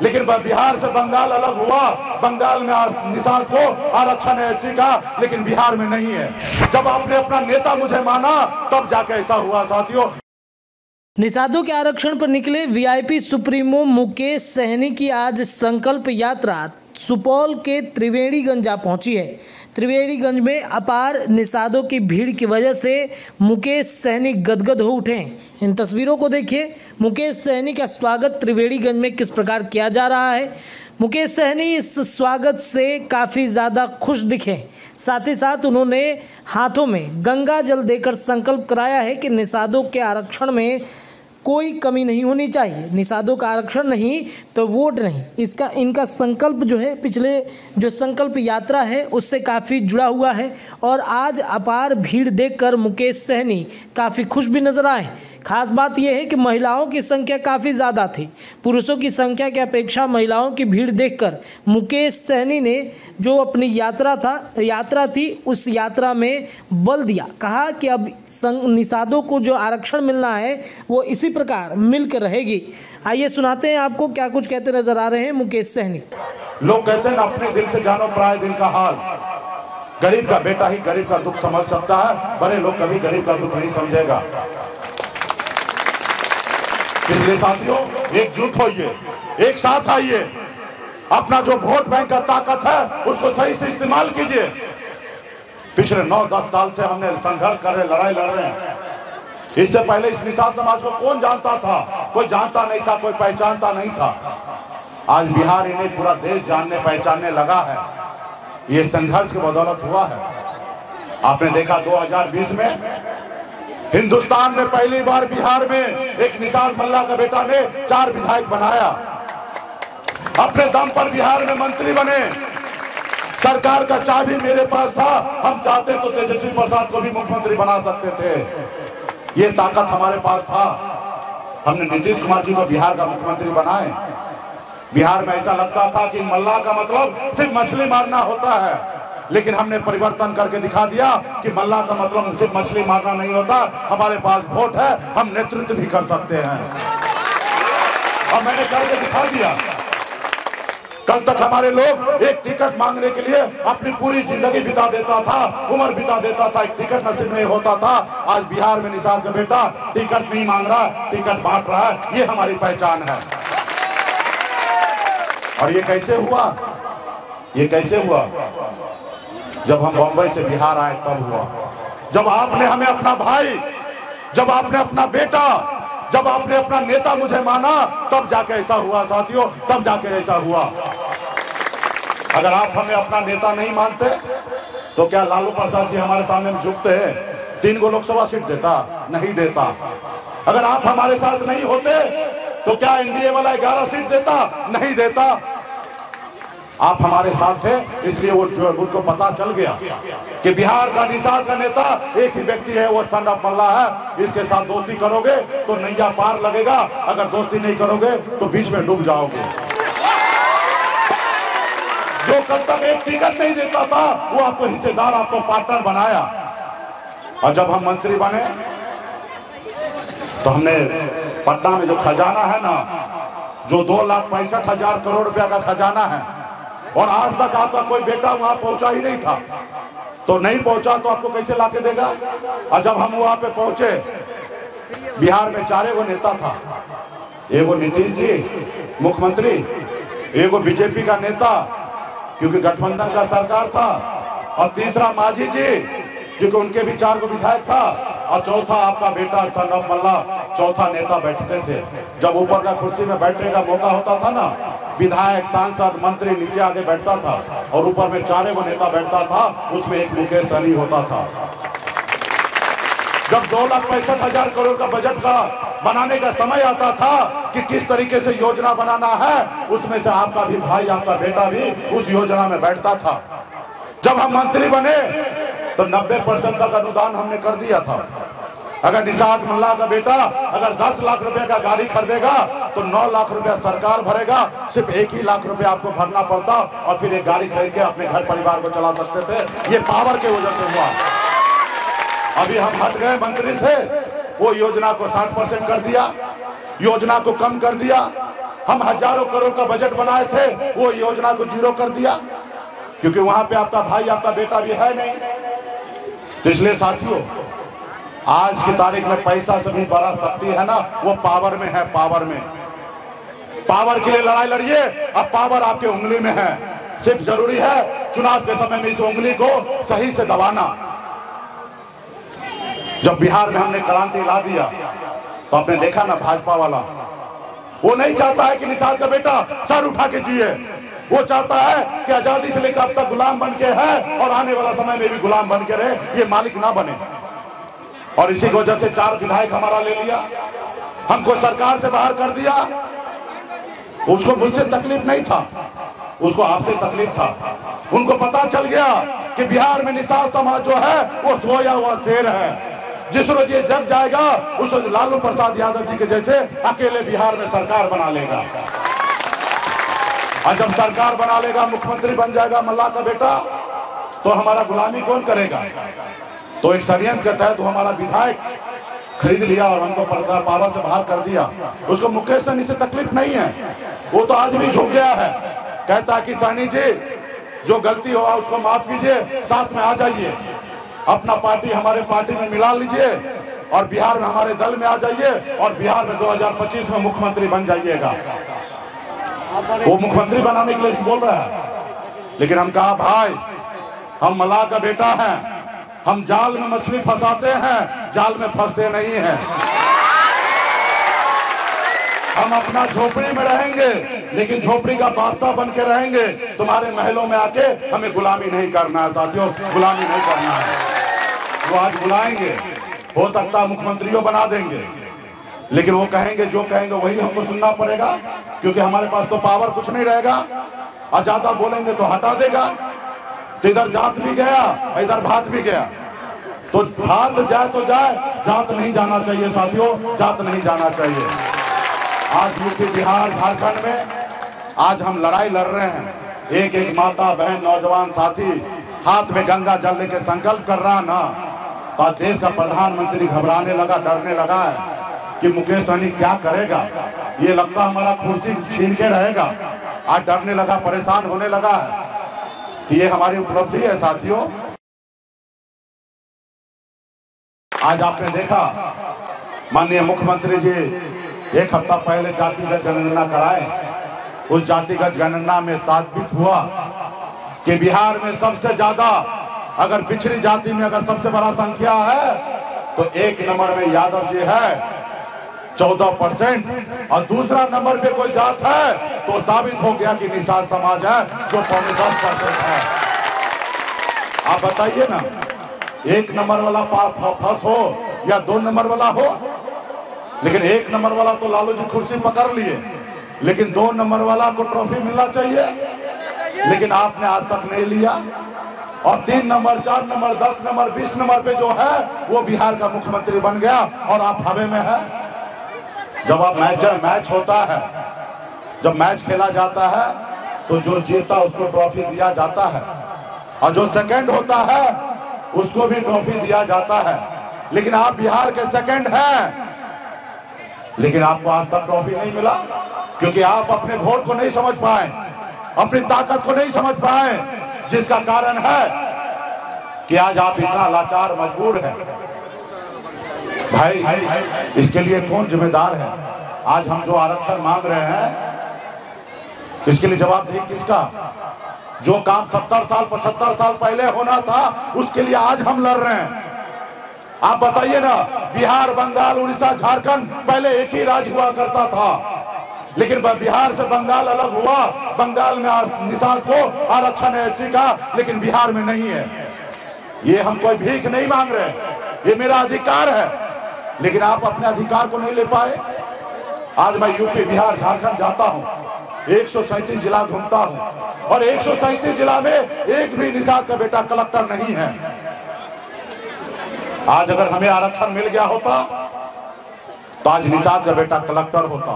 लेकिन बिहार से बंगाल अलग हुआ। बंगाल में निषाद को आरक्षण है एससी का, लेकिन बिहार में नहीं है। जब आपने अपना नेता मुझे माना तब जाके ऐसा हुआ साथियों। निषादों के आरक्षण पर निकले वीआईपी सुप्रीमो मुकेश सहनी की आज संकल्प यात्रा सुपौल के त्रिवेणीगंज जा पहुंची है। त्रिवेणीगंज में अपार निषादों की भीड़ की वजह से मुकेश सहनी गदगद हो उठे हैं। इन तस्वीरों को देखिए। मुकेश सहनी का स्वागत त्रिवेणीगंज में किस प्रकार किया जा रहा है। मुकेश सहनी इस स्वागत से काफ़ी ज़्यादा खुश दिखे। साथ ही साथ उन्होंने हाथों में गंगा जल देकर संकल्प कराया है कि निषादों के आरक्षण में कोई कमी नहीं होनी चाहिए। निषादों का आरक्षण नहीं तो वोट नहीं, इसका इनका संकल्प जो है पिछले जो संकल्प यात्रा है उससे काफ़ी जुड़ा हुआ है। और आज अपार भीड़ देखकर मुकेश सहनी काफ़ी खुश भी नजर आए। खास बात यह है कि महिलाओं की संख्या काफ़ी ज़्यादा थी। पुरुषों की संख्या की अपेक्षा महिलाओं की भीड़ देखकर मुकेश सहनी ने जो अपनी यात्रा थी उस यात्रा में बल दिया। कहा कि अब निषादों को जो आरक्षण मिलना है वो इसी प्रकार मिलकर रहेगी। आइए सुनाते हैं आपको क्या कुछ कहते नजर आ रहे हैं मुकेश सहनी। लोग कहते हैं अपने दिल से जानो पराये दिल का हाल। गरीब का बेटा ही गरीब का दुख समझ सकता है, बड़े लोग कभी गरीब का दुख नहीं समझेगा। इसलिए साथियों एकजुट होइए, एक साथ आइए, अपना जो वोट बैंक का ताकत है उसको सही से इस्तेमाल कीजिए। पिछले 9-10 साल से हमने संघर्ष कर रहे, लड़ाई लड़ रहे हैं। इससे पहले इस निषाद समाज को कौन जानता था? कोई जानता नहीं था, कोई पहचानता नहीं था। आज बिहार इन्हें पूरा देश जानने पहचानने लगा है। ये संघर्ष की बदौलत हुआ है। आपने देखा 2020 में हिंदुस्तान में पहली बार बिहार में एक निषाद मल्ला का बेटा ने 4 विधायक बनाया। अपने दम पर बिहार में मंत्री बने। सरकार का चाबी मेरे पास था, हम चाहते तो तेजस्वी प्रसाद को भी मुख्यमंत्री बना सकते थे। ये ताकत हमारे पास था। हमने नीतीश कुमार जी को बिहार का मुख्यमंत्री बनाए। बिहार में ऐसा लगता था कि मल्ला का मतलब सिर्फ मछली मारना होता है, लेकिन हमने परिवर्तन करके दिखा दिया कि मल्ला का मतलब सिर्फ मछली मारना नहीं होता। हमारे पास वोट है, हम नेतृत्व भी कर सकते हैं और मैंने करके दिखा दिया। कल तक हमारे लोग एक टिकट मांगने के लिए अपनी पूरी जिंदगी बिता देता था, उम्र बिता देता था, एक टिकट नसीब नहीं होता था। आज बिहार में निषाद का बेटा टिकट नहीं मांग रहा, टिकट बांट रहा है। ये हमारी पहचान है। और ये कैसे हुआ? ये कैसे हुआ? जब हम बंबई से बिहार आए तब हुआ। जब आपने हमें अपना भाई, जब आपने अपना बेटा, जब आपने अपना नेता मुझे माना तब जाके ऐसा हुआ साथियों, तब जाके ऐसा हुआ। अगर आप हमें अपना नेता नहीं मानते तो क्या लालू प्रसाद जी हमारे सामने झुकते हैं? 3 गो लोकसभा सीट देता? नहीं देता। अगर आप हमारे साथ नहीं होते तो क्या एनडीए वाला 11 सीट देता? नहीं देता। आप हमारे साथ थे, इसलिए वो जो उनको पता चल गया कि बिहार का निषाद का नेता एक ही व्यक्ति है, वो सन ऑफ मल्ला है। इसके साथ दोस्ती करोगे तो नैया पार लगेगा, अगर दोस्ती नहीं करोगे तो बीच में डूब जाओगे। जो कल तक एक टिकट नहीं देता था वो आपको हिस्सेदार, आपको पार्टनर बनाया। और जब हम मंत्री बने तो हमने पटना में जो खजाना है ना, जो 2,65,000 करोड़ रुपया का खजाना है, और आज तक आपका कोई बेटा वहां पहुंचा ही नहीं था, तो नहीं पहुंचा तो आपको कैसे लाके देगा? और जब हम वहां पे पहुंचे, बिहार में 4 गो नेता था। एगो नीतीश जी मुख्यमंत्री, एगो बीजेपी का नेता क्योंकि गठबंधन का सरकार था, और तीसरा मांझी जी क्योंकि उनके भी 4 गो विधायक था, और चौथा आपका बेटा सन ऑफ मल्ला, चौथा नेता बैठते थे। जब ऊपर का कुर्सी में बैठने का मौका होता था ना, विधायक, सांसद, मंत्री नीचे आके बैठता था और ऊपर में 4 गो नेता बैठता था, उसमें एक मुकेश सहनी होता था। जब 2,65,000 करोड़ का बजट का बनाने का समय आता था कि किस तरीके से योजना बनाना है, उसमें से आपका भी भाई, आपका बेटा भी उस योजना में बैठता था। जब हम मंत्री बने तो 90% तक अनुदान हमने कर दिया था। अगर निषाद मल्ला का बेटा अगर 10 लाख रुपए का गाड़ी खरीदेगा तो 9 लाख रुपया सरकार भरेगा। सिर्फ 1 ही लाख रुपया आपको भरना पड़ता और फिर एक गाड़ी खरीद के अपने घर परिवार को चला सकते थे। ये पावर के वजह से हुआ। अभी हम हट गए मंत्री से, वो योजना को 60% कर दिया, योजना को कम कर दिया। हम हजारों करोड़ का बजट बनाए थे, वो योजना को जीरो कर दिया, क्योंकि वहां पे आपका भाई आपका बेटा भी है नहीं। तो इसलिए साथियों, आज की तारीख में पैसा से भी बड़ा शक्ति है ना, वो पावर में है। पावर में, पावर के लिए लड़ाई लड़िए। अब पावर आपके उंगली में है, सिर्फ जरूरी है चुनाव के समय में इस उंगली को सही से दबाना। जब बिहार में हमने क्रांति ला दिया तो आपने देखा ना, भाजपा वाला वो नहीं चाहता है कि निषाद का बेटा सर उठा के जिए। वो चाहता है कि आजादी से लेकर अब तक गुलाम बन के है और आने वाला समय में भी गुलाम बन के रहे, ये मालिक ना बने। और इसी की वजह से 4 विधायक हमारा ले लिया, हमको सरकार से बाहर कर दिया। उसको मुझसे तकलीफ नहीं था, उसको आपसे तकलीफ था। उनको पता चल गया कि बिहार में निषाद समाज जो है वो सोया हुआ शेर है। जिस रोज ये जग जाएगा उस रोज लालू प्रसाद यादव जी के जैसे अकेले बिहार में सरकार बना लेगा। और जब सरकार बना लेगा, मुख्यमंत्री बन जाएगा मल्ला का बेटा, तो हमारा गुलामी कौन करेगा? तो एक षड्यंत्र के तहत वो हमारा विधायक खरीद लिया और हमको पावर से बाहर कर दिया। उसको मुकेश सहनी से तकलीफ नहीं है, वो तो आज भी झुक गया है। कहता है कि सहनी जी जो गलती हुआ उसको माफ कीजिए, साथ में आ जाइए, अपना पार्टी हमारे पार्टी में मिला लीजिए और बिहार में हमारे दल में आ जाइए और बिहार में 2025 में मुख्यमंत्री बन जाइएगा। वो मुख्यमंत्री बनाने के लिए बोल रहा है। लेकिन हम कहा भाई, हम मल्लाह का बेटा है, हम जाल में मछली फंसाते हैं, जाल में फंसते नहीं हैं। हम अपना झोपड़ी में रहेंगे, लेकिन झोपड़ी का बादशाह बन के रहेंगे। तुम्हारे महलों में आके हमें गुलामी नहीं करना है साथियों, गुलामी नहीं करना है। वो आज बुलाएंगे, हो सकता है मुख्यमंत्रियों बना देंगे, लेकिन वो कहेंगे, जो कहेंगे वही हमको सुनना पड़ेगा, क्योंकि हमारे पास तो पावर कुछ नहीं रहेगा। और ज्यादा बोलेंगे तो हटा देगा। तो इधर जात भी गया, इधर भात भी गया। तो भात जाए तो जाए, जात नहीं जाना चाहिए साथियों, जात नहीं जाना चाहिए। आज यूपी, बिहार, झारखंड में आज हम लड़ाई लड़ रहे हैं। एक एक माता, बहन, नौजवान साथी हाथ में गंगा जल लेके संकल्प कर रहा ना, तो देश का प्रधानमंत्री घबराने लगा, डरने लगा है कि मुकेश सहनी क्या करेगा। ये लगता हमारा कुर्सी छीन के रहेगा। आज डरने लगा, परेशान होने लगा है। तो ये हमारी उपलब्धि है साथियों। आज आपने देखा माननीय मुख्यमंत्री जी एक हफ्ता पहले जातिगत जनगणना कराए। उस जातिगत जनगणना में साबित हुआ कि बिहार में सबसे ज्यादा, अगर पिछड़ी जाति में अगर सबसे बड़ा संख्या है तो 1 नंबर में यादव जी है 14%, और दूसरा नंबर पे कोई जात है तो साबित हो गया कि निषाद समाज है जो 10% है। आप बताइए ना, 1 नंबर वाला फंस हो या 2 नंबर वाला हो, लेकिन 1 नंबर वाला तो लालू जी कुर्सी पकड़ लिए, लेकिन 2 नंबर वाला को ट्रॉफी मिलना चाहिए, लेकिन आपने आज तक नहीं लिया। और 3 नंबर, 4 नंबर, 10 नंबर, 20 नंबर पे जो है वो बिहार का मुख्यमंत्री बन गया और आप हवे में है। जब आप मैच होता है, जब मैच खेला जाता है तो जो जीता उसको ट्रॉफी दिया जाता है, और जो सेकंड होता है उसको भी ट्रॉफी दिया जाता है। लेकिन आप बिहार के सेकंड हैं, लेकिन आपको आज तक ट्रॉफी नहीं मिला, क्योंकि आप अपने वोट को नहीं समझ पाए, अपनी ताकत को नहीं समझ पाए, जिसका कारण है कि आज आप इतना लाचार मजबूर हैं। भाई इसके लिए कौन जिम्मेदार है? आज हम जो आरक्षण मांग रहे हैं, इसके लिए जवाबदेही किसका? जो काम 70 साल 75 साल पहले होना था, उसके लिए आज हम लड़ रहे हैं। आप बताइए ना, बिहार, बंगाल, उड़ीसा, झारखंड पहले एक ही राज्य हुआ करता था, लेकिन बिहार से बंगाल अलग हुआ। बंगाल में निषाद को आरक्षण है एससी का, लेकिन बिहार में नहीं है। ये हम कोई भीख नहीं मांग रहे, ये मेरा अधिकार है, लेकिन आप अपने अधिकार को नहीं ले पाए। आज मैं यूपी, बिहार, झारखंड जाता हूँ, 137 जिला घूमता हूँ, और 137 जिला में एक भी निषाद का बेटा कलेक्टर नहीं है। आज अगर हमें आरक्षण मिल गया होता तो आज निषाद का बेटा कलेक्टर होता,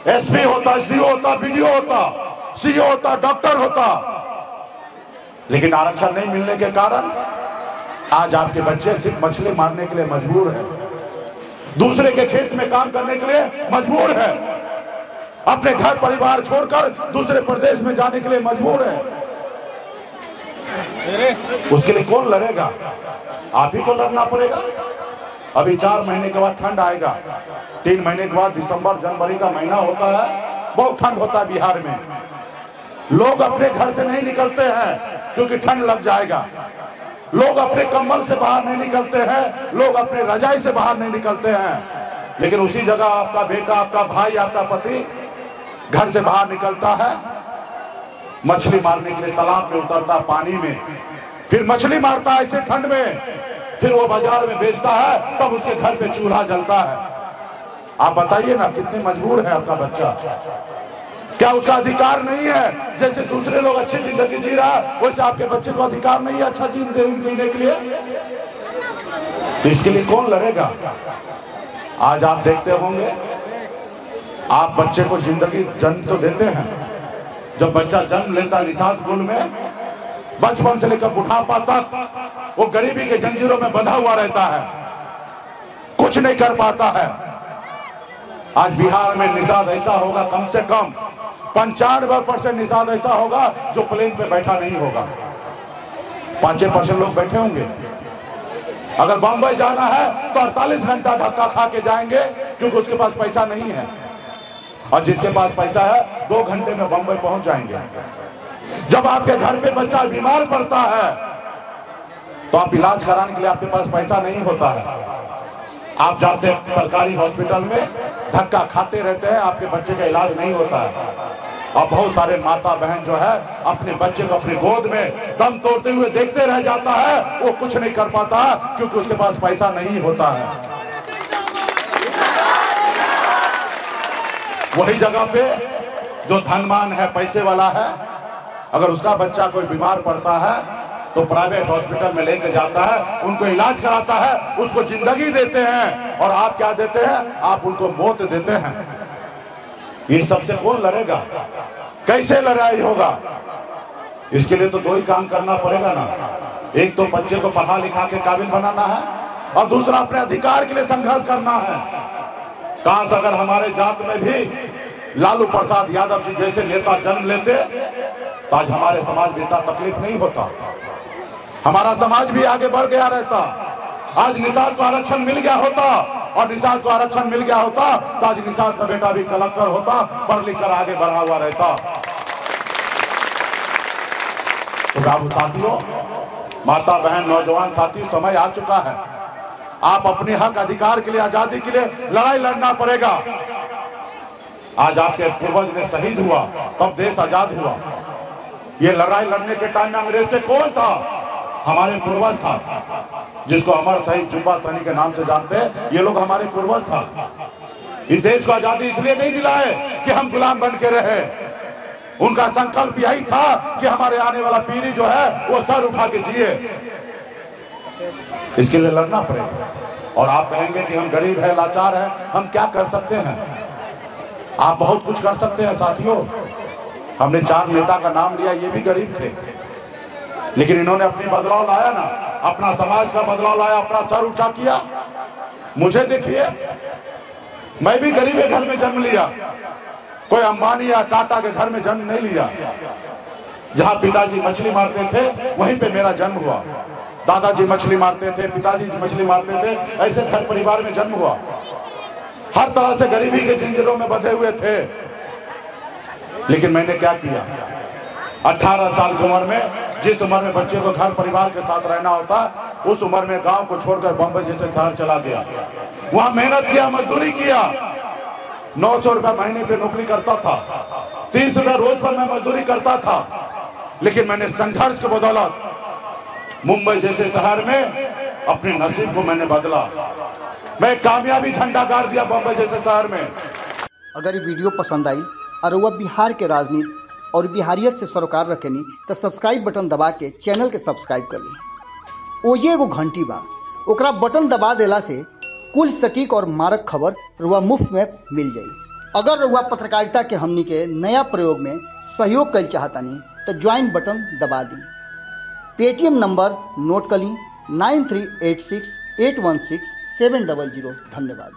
एसपी होता, एसडीओ होता, बीडीओ होता, सीओ होता, डॉक्टर होता। लेकिन आरक्षण नहीं मिलने के कारण आज आपके बच्चे सिर्फ मछली मारने के लिए मजबूर है, दूसरे के खेत में काम करने के लिए मजबूर है। अपने घर परिवार छोड़कर दूसरे प्रदेश में जाने के लिए मजबूर है। उसके लिए कौन लड़ेगा? आप ही को लड़ना पड़ेगा। अभी 4 महीने के बाद ठंड आएगा, 3 महीने के बाद दिसंबर जनवरी का महीना होता है, बहुत ठंड होता है बिहार में। लोग अपने घर से नहीं निकलते हैं क्योंकि ठंड लग जाएगा। लोग अपने कंबल से बाहर नहीं निकलते हैं, लोग अपने रजाई से बाहर नहीं निकलते हैं। लेकिन उसी जगह आपका बेटा, आपका भाई, आपका पति घर से बाहर निकलता है, मछली मारने के लिए तालाब में उतरता है, पानी में, फिर मछली मारता है ऐसे ठंड में, फिर वो बाजार में बेचता है, तब उसके घर पे चूल्हा जलता है। आप बताइए ना, कितने मजबूर है आपका बच्चा? क्या उसका अधिकार नहीं है? जैसे दूसरे लोग अच्छी जिंदगी जी रहा है, वैसे आपके बच्चे को अधिकार नहीं है अच्छा जीने के लिए? तो इसके लिए कौन लड़ेगा? आज आप देखते होंगे, आप बच्चे को जिंदगी जन्म तो देते हैं। जब बच्चा जन्म लेता है निषाद कुल में, बचपन से लेकर बुढ़ापा तक वो गरीबी के जंजीरों में बंधा हुआ रहता है, कुछ नहीं कर पाता है। आज बिहार में निषाद ऐसा होगा, कम से कम 95% निषाद ऐसा होगा जो प्लेन पे बैठा नहीं होगा। 5% लोग बैठे होंगे। अगर बंबई जाना है तो 48 घंटा धक्का खा के जाएंगे क्योंकि उसके पास पैसा नहीं है, और जिसके पास पैसा है 2 घंटे में बंबई पहुंच जाएंगे। जब आपके घर पे बच्चा बीमार पड़ता है तो आप इलाज कराने के लिए आपके पास पैसा नहीं होता है, आप जाते हैं सरकारी हॉस्पिटल में, धक्का खाते रहते हैं, आपके बच्चे का इलाज नहीं होता है। और बहुत सारे माता बहन जो है अपने बच्चे को अपनी गोद में दम तोड़ते हुए देखते रह जाता है, वो कुछ नहीं कर पाता क्योंकि उसके पास पैसा नहीं होता है। वही जगह पे जो धनवान है, पैसे वाला है, अगर उसका बच्चा कोई बीमार पड़ता है तो प्राइवेट हॉस्पिटल में लेकर जाता है, उनको इलाज कराता है, उसको जिंदगी देते हैं। और आप क्या देते हैं? आप उनको मौत देते हैं। इन सबसे कौन लड़ेगा? कैसे लड़ाई होगा? इसके लिए तो 2 ही काम करना पड़ेगा ना। एक तो बच्चे को पढ़ा लिखा के काबिल बनाना है, और दूसरा अपने अधिकार के लिए संघर्ष करना है। काश अगर हमारे जात में भी लालू प्रसाद यादव जी जैसे नेता जन्म लेते तो आज हमारे समाज में इतना तकलीफ नहीं होता, हमारा समाज भी आगे बढ़ गया रहता। आज निषाद को आरक्षण मिल गया होता, और निषाद को आरक्षण मिल गया होता तो आज निषाद का बेटा भी कलेक्टर होता, पढ़ लिख कर आगे बढ़ा हुआ रहता। तो बाबू साथियों, माता बहन, नौजवान साथी, समय आ चुका है। आप अपने हक अधिकार के लिए, आजादी के लिए लड़ाई लड़ना पड़ेगा। आज आपके पूर्वज ने शहीद हुआ तब देश आजाद हुआ। ये लड़ाई लड़ने के टाइम में अंग्रेज से कौन था? हमारे पूर्वज था, जिसको अमर शहीद जुब्बा सैनी के नाम से जानते हैं। ये लोग हमारे पूर्वज था। इस देश को आजादी इसलिए नहीं दिलाए कि हम गुलाम बन के रहे। उनका संकल्प यही था कि हमारे आने वाला पीढ़ी जो है वो सर उठा के जिए। इसके लिए लड़ना पड़ेगा। और आप कहेंगे कि हम गरीब है, लाचार है, हम क्या कर सकते हैं? आप बहुत कुछ कर सकते हैं साथियों। हमने 4 नेता का नाम लिया, ये भी गरीब थे, लेकिन इन्होंने अपनी बदलाव लाया ना, अपना समाज का बदलाव लाया, अपना सर ऊंचा किया। मुझे देखिए, मैं भी गरीब के घर में जन्म लिया, कोई अंबानी या टाटा के घर में जन्म नहीं लिया। जहां पिताजी मछली मारते थे वहीं पे मेरा जन्म हुआ। दादाजी मछली मारते थे, पिताजी मछली मारते थे, ऐसे घर परिवार में जन्म हुआ। हर तरह से गरीबी के जिंजीरों में बंधे हुए थे। लेकिन मैंने क्या किया? 18 साल की उम्र में, जिस उम्र में बच्चे को घर परिवार के साथ रहना होता, उस उम्र में गांव को छोड़कर बंबई जैसे शहर चला गया। वहां मेहनत किया, मजदूरी किया। 900 रुपया महीने पे नौकरी करता था, 30 रुपया रोज पर मैं मजदूरी करता था। लेकिन मैंने संघर्ष की बदौलत मुंबई जैसे शहर में अपने नसीब को मैंने बदला। मैं कामयाबी झंडा गाड़ दिया बंबई जैसे शहर में। अगर ये वीडियो पसंद आई और वह बिहार के राजनीति और बिहारियत से सरोकार रखेनी तो सब्सक्राइब बटन दबा के चैनल के सब्सक्राइब कर ली। ओजे एगो घंटी बा, ओकरा बटन दबा देला से कुल सटीक और मारक खबर रुआ मुफ्त में मिल जाई। अगर रुआ पत्रकारिता के हमनी के नया प्रयोग में सहयोग कर चाहतानी तो ज्वाइन बटन दबा दी। पेटीएम नंबर नोट कर ली 9386816700। धन्यवाद।